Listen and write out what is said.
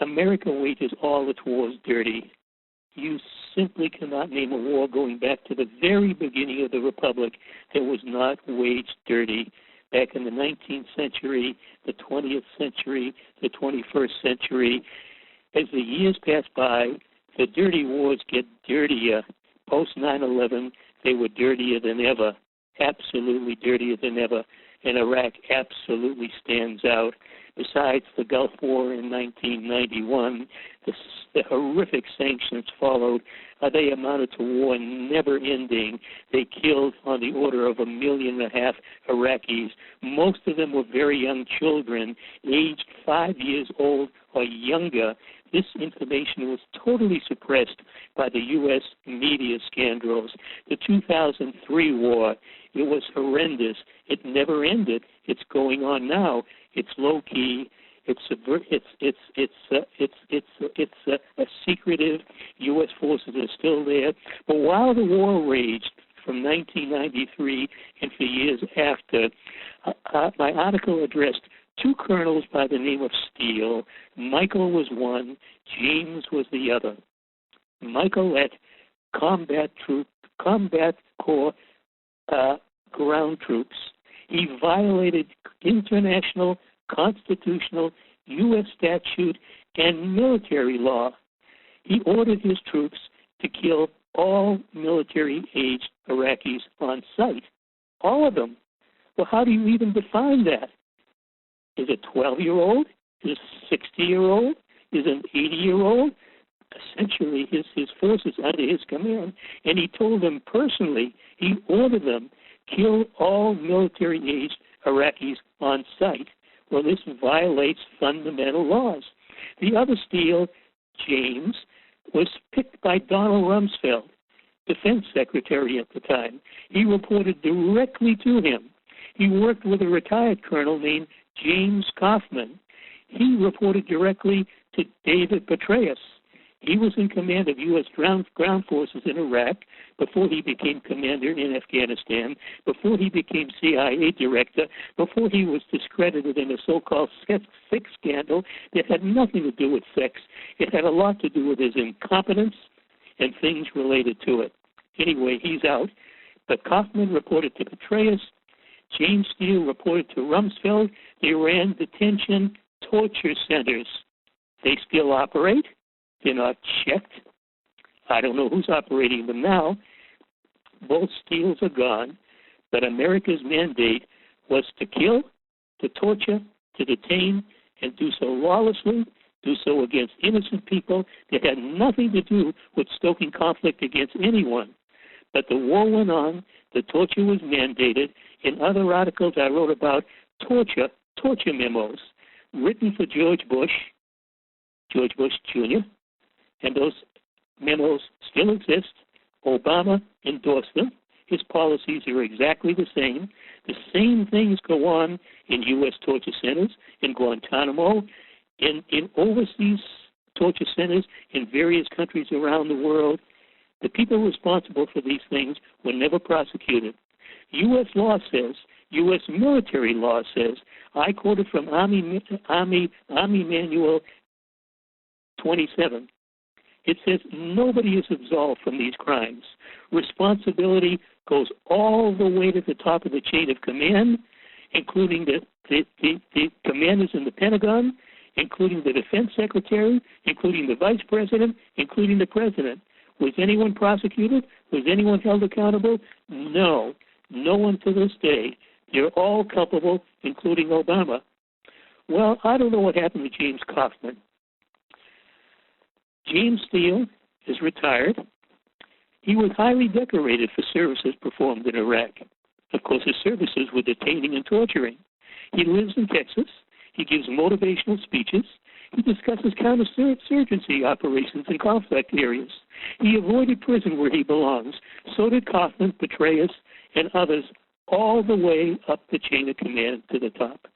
America wages all its wars dirty. You simply cannot name a war going back to the very beginning of the Republic that was not waged dirty. Back in the 19th century, the 20th century, the 21st century, as the years pass by, the dirty wars get dirtier. Post 9/11, they were dirtier than ever, absolutely dirtier than ever, and Iraq absolutely stands out. Besides the Gulf War in 1991, the horrific sanctions followed. They amounted to war never ending. They killed on the order of 1.5 million Iraqis. Most of them were very young children, aged 5 years old or younger. This information was totally suppressed by the U.S. media scandals. The 2003 war, it was horrendous. It never ended. It's going on now. It's low key. It's a secretive. U.S. forces are still there. But while the war raged from 1993 and for years after, my article addressed two colonels by the name of Steele. Michael was one, James was the other. Michael led Combat Corps ground troops. He violated international, constitutional, U.S. statute, and military law. He ordered his troops to kill all military-aged Iraqis on sight. All of them. Well, how do you even define that? Is it 12-year-old? Is it 60-year-old? Is it an 80-year-old? Essentially, his forces under his command. And he told them personally, he ordered them, kill all military-aged Iraqis on sight. Well, this violates fundamental laws. The other Steele, James, was picked by Donald Rumsfeld, defense secretary at the time. He reported directly to him. He worked with a retired colonel named James Kaufman. He reported directly to David Petraeus. He was in command of U.S. ground forces in Iraq before he became commander in Afghanistan, before he became CIA director, before he was discredited in a so-called sex scandal that had nothing to do with sex. It had a lot to do with his incompetence and things related to it. Anyway, he's out. But Kaufman reported to Petraeus. James Steele reported to Rumsfeld. They ran detention torture centers. They still operate. They're not checked. I don't know who's operating them now. Both Steeles are gone. But America's mandate was to kill, to torture, to detain, and do so lawlessly, do so against innocent people that had nothing to do with stoking conflict against anyone. But the war went on. The torture was mandated. In other articles I wrote about torture memos written for George Bush Jr., and those memos still exist. Obama endorsed them. His policies are exactly the same. The same things go on in U.S. torture centers, in Guantanamo, in overseas torture centers in various countries around the world. The people responsible for these things were never prosecuted. U.S. law says, U.S. military law says, I quoted from Army Manual 27. It says nobody is absolved from these crimes. Responsibility goes all the way to the top of the chain of command, including the commanders in the Pentagon, including the defense secretary, including the vice president, including the president. Was anyone prosecuted? Was anyone held accountable? No. No one to this day. They're all culpable, including Obama. Well, I don't know what happened to James Kaufman. James Steele is retired. He was highly decorated for services performed in Iraq. Of course, his services were detaining and torturing. He lives in Texas. He gives motivational speeches. He discusses counterinsurgency operations in conflict areas. He avoided prison where he belongs. So did Kaufman, Petraeus, and others, all the way up the chain of command to the top.